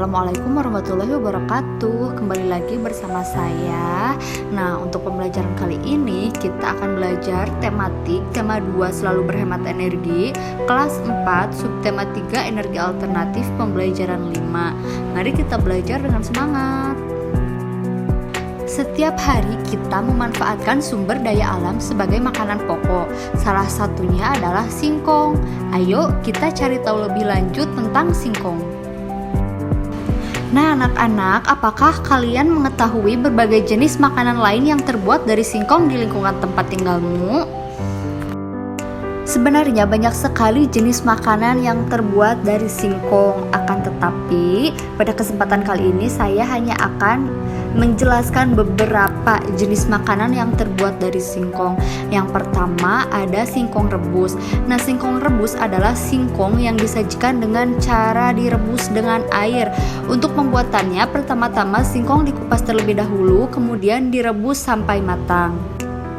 Assalamualaikum warahmatullahi wabarakatuh. Kembali lagi bersama saya. Nah, untuk pembelajaran kali ini kita akan belajar tematik tema 2 selalu berhemat energi, kelas 4 subtema 3 energi alternatif, pembelajaran 5. Mari kita belajar dengan semangat. Setiap hari kita memanfaatkan sumber daya alam sebagai makanan pokok. Salah satunya adalah singkong. Ayo kita cari tahu lebih lanjut tentang singkong. Nah, anak-anak, apakah kalian mengetahui berbagai jenis makanan lain yang terbuat dari singkong di lingkungan tempat tinggalmu? Sebenarnya banyak sekali jenis makanan yang terbuat dari singkong. Akan tetapi, pada kesempatan kali ini saya hanya akan menjelaskan beberapa jenis makanan yang terbuat dari singkong. Yang pertama ada singkong rebus. Nah, singkong rebus adalah singkong yang disajikan dengan cara direbus dengan air. Untuk pembuatannya, pertama-tama singkong dikupas terlebih dahulu, kemudian direbus sampai matang.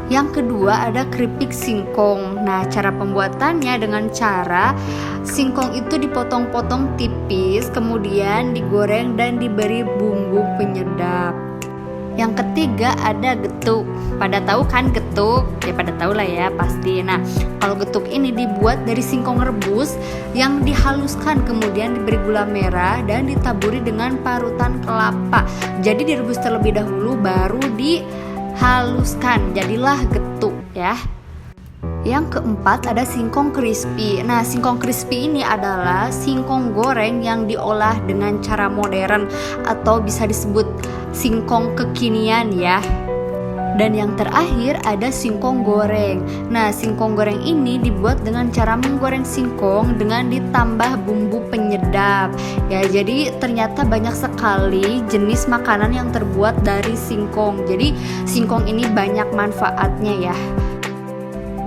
Yang kedua ada keripik singkong. Nah, cara pembuatannya dengan cara singkong itu dipotong-potong tipis, kemudian digoreng dan diberi bumbu penyedap. Yang ketiga ada getuk. Pada tahu kan getuk? Ya pada tahu lah ya pasti. Nah, kalau getuk ini dibuat dari singkong rebus yang dihaluskan, kemudian diberi gula merah dan ditaburi dengan parutan kelapa. Jadi direbus terlebih dahulu baru dihaluskan, jadilah getuk ya. Yang keempat ada singkong crispy. Nah, singkong crispy ini adalah singkong goreng yang diolah dengan cara modern atau bisa disebut singkong kekinian ya. Dan yang terakhir ada singkong goreng. Nah, singkong goreng ini dibuat dengan cara menggoreng singkong dengan ditambah bumbu penyedap. Ya, jadi ternyata banyak sekali jenis makanan yang terbuat dari singkong. Jadi singkong ini banyak manfaatnya ya.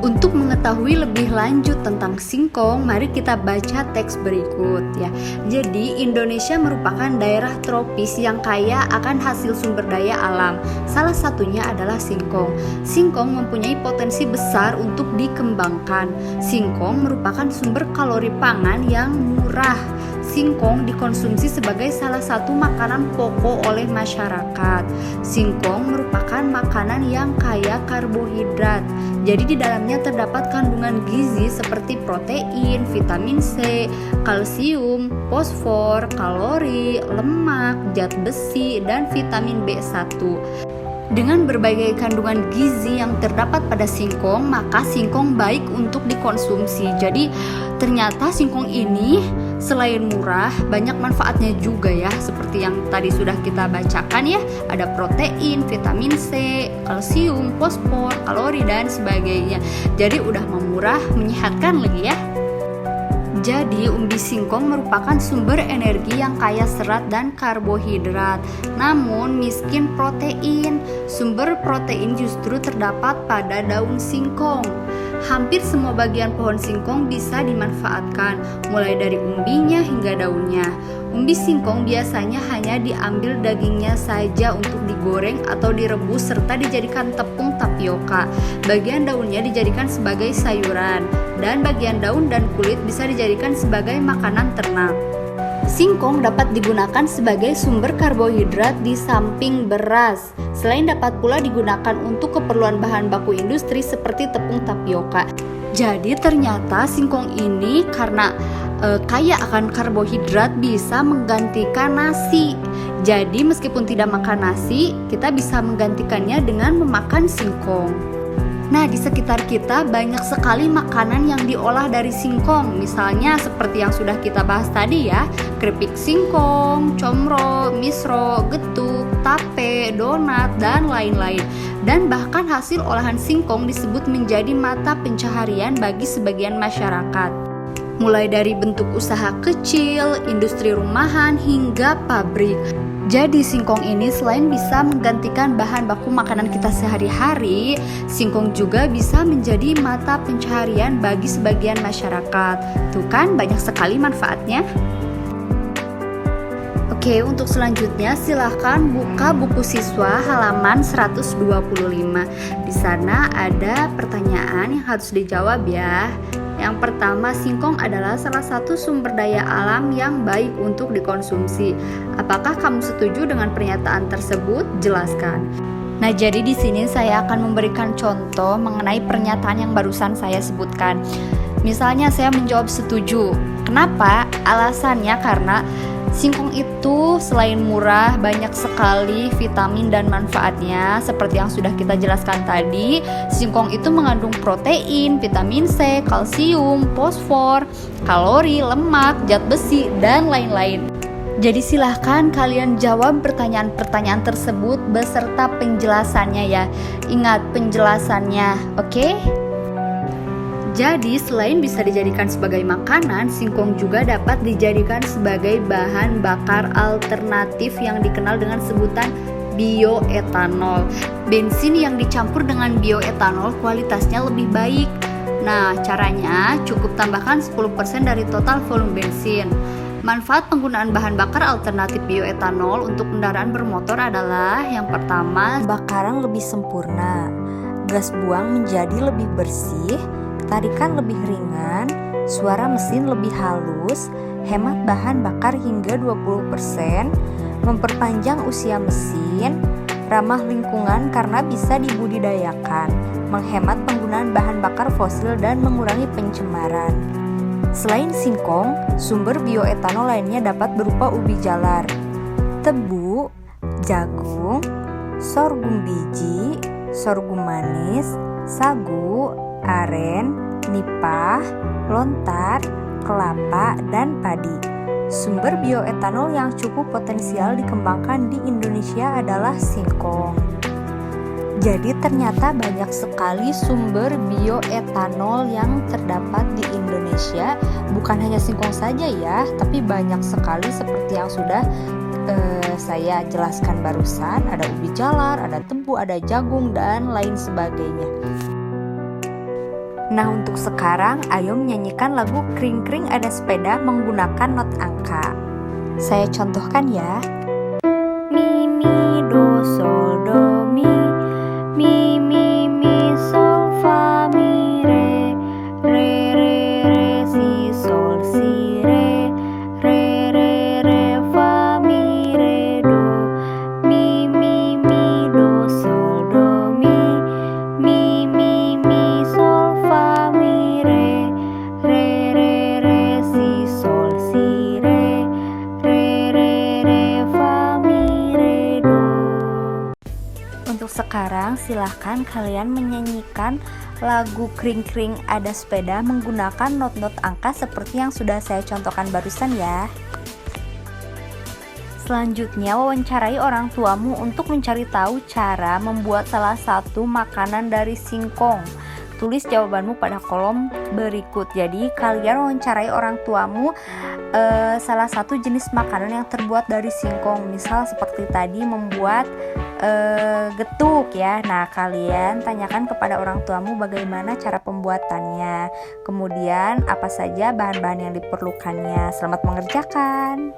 Untuk mengetahui lebih lanjut tentang singkong, mari kita baca teks berikut ya. Jadi, Indonesia merupakan daerah tropis yang kaya akan hasil sumber daya alam. Salah satunya adalah singkong. Singkong mempunyai potensi besar untuk dikembangkan. Singkong merupakan sumber kalori pangan yang murah. Singkong dikonsumsi sebagai salah satu makanan pokok oleh masyarakat. Singkong merupakan makanan yang kaya karbohidrat. Jadi di dalamnya terdapat kandungan gizi seperti protein, vitamin C, kalsium, fosfor, kalori, lemak, zat besi, dan vitamin B1. Dengan berbagai kandungan gizi yang terdapat pada singkong, maka singkong baik untuk dikonsumsi. Jadi ternyata singkong ini selain murah, banyak manfaatnya juga ya. Seperti yang tadi sudah kita bacakan ya, ada protein, vitamin C, kalsium, fosfor, kalori, dan sebagainya. Jadi udah murah, menyehatkan lagi ya. Jadi umbi singkong merupakan sumber energi yang kaya serat dan karbohidrat, namun miskin protein. Sumber protein justru terdapat pada daun singkong. Hampir semua bagian pohon singkong bisa dimanfaatkan, mulai dari umbinya hingga daunnya. Umbi singkong biasanya hanya diambil dagingnya saja untuk digoreng atau direbus serta dijadikan tepung tapioka. Bagian daunnya dijadikan sebagai sayuran, dan bagian daun dan kulit bisa dijadikan sebagai makanan ternak. Singkong dapat digunakan sebagai sumber karbohidrat di samping beras. Selain dapat pula digunakan untuk keperluan bahan baku industri seperti tepung tapioka. Jadi ternyata singkong ini karena kaya akan karbohidrat bisa menggantikan nasi. Jadi meskipun tidak makan nasi, kita bisa menggantikannya dengan memakan singkong. Nah, di sekitar kita banyak sekali makanan yang diolah dari singkong. Misalnya seperti yang sudah kita bahas tadi ya, keripik singkong, comro, misro, getuk, tape, donat, dan lain-lain. Dan bahkan hasil olahan singkong disebut menjadi mata pencaharian bagi sebagian masyarakat. Mulai dari bentuk usaha kecil, industri rumahan, hingga pabrik. Jadi singkong ini selain bisa menggantikan bahan baku makanan kita sehari-hari, singkong juga bisa menjadi mata pencaharian bagi sebagian masyarakat. Tuh kan banyak sekali manfaatnya. Oke, untuk selanjutnya silahkan buka buku siswa halaman 125. Di sana ada pertanyaan yang harus dijawab ya. Yang pertama, singkong adalah salah satu sumber daya alam yang baik untuk dikonsumsi. Apakah kamu setuju dengan pernyataan tersebut? Jelaskan. Nah, jadi di sini saya akan memberikan contoh mengenai pernyataan yang barusan saya sebutkan. Misalnya saya menjawab setuju. Kenapa? Alasannya karena singkong itu selain murah, banyak sekali vitamin dan manfaatnya. Seperti yang sudah kita jelaskan tadi, singkong itu mengandung protein, vitamin C, kalsium, fosfor, kalori, lemak, zat besi, dan lain-lain. Jadi silahkan kalian jawab pertanyaan-pertanyaan tersebut beserta penjelasannya ya. Ingat penjelasannya, oke? Jadi selain bisa dijadikan sebagai makanan, singkong juga dapat dijadikan sebagai bahan bakar alternatif yang dikenal dengan sebutan bioetanol. Bensin yang dicampur dengan bioetanol kualitasnya lebih baik. Nah, caranya cukup tambahkan 10% dari total volume bensin. Manfaat penggunaan bahan bakar alternatif bioetanol untuk kendaraan bermotor adalah yang pertama, bakaran lebih sempurna, gas buang menjadi lebih bersih, tarikan lebih ringan, suara mesin lebih halus, hemat bahan bakar hingga 20%, memperpanjang usia mesin, ramah lingkungan karena bisa dibudidayakan, menghemat penggunaan bahan bakar fosil dan mengurangi pencemaran. Selain singkong, sumber bioetanol lainnya dapat berupa ubi jalar, tebu, jagung, sorghum biji, sorghum manis, sagu, aren, nipah, lontar, kelapa, dan padi. Sumber bioetanol yang cukup potensial dikembangkan di Indonesia adalah singkong. Jadi ternyata banyak sekali sumber bioetanol yang terdapat di Indonesia. Bukan hanya singkong saja ya, tapi banyak sekali seperti yang sudah saya jelaskan barusan. Ada ubi jalar, ada tebu, ada jagung, dan lain sebagainya. Nah, untuk sekarang ayo menyanyikan lagu Kring Kring Ada Sepeda menggunakan not angka. Saya contohkan ya. Mi mi do sol do mi, mi mi mi sol fa mi re, re re re si sol si re, re re re fa mi re do, mi mi mi do sol do mi, mi mi mi sol fa mi re, re re re si sol si re, re re re fa mi re do. Untuk sekarang silahkan kalian menyanyikan lagu Kring Kring Ada Sepeda menggunakan not-not angka seperti yang sudah saya contohkan barusan ya. Selanjutnya wawancarai orang tuamu untuk mencari tahu cara membuat salah satu makanan dari singkong. Tulis jawabanmu pada kolom berikut. Jadi kalian wawancarai orang tuamu salah satu jenis makanan yang terbuat dari singkong. Misal seperti tadi membuat getuk ya. Nah, kalian tanyakan kepada orang tuamu bagaimana cara pembuatannya. Kemudian apa saja bahan-bahan yang diperlukannya. Selamat mengerjakan.